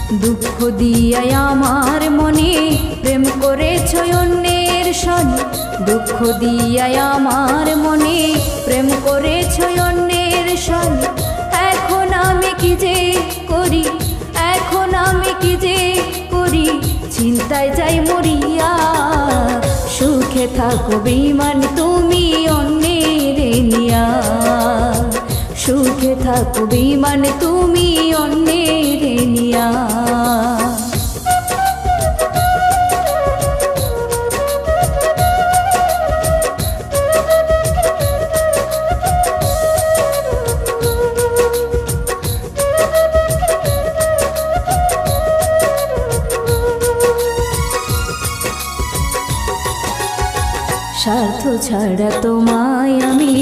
দুঃখ দিয়াই আমার মনে প্রেম করেছ অন্যের সনে, দুঃখ দিয়াই আমার মনে প্রেম করেছ অন্যের সনে। এখন আমি কি যে করি, এখন আমি কি যে করি, চিন্তায় যাই মরিয়া। সুখে থাকো বেঈমান তুমি অন্যের নিয়া, সুখে থাকো বেঈমান তুমি অন্যের নিয়া। স্বার্থ ছাড়া তোমায় আমি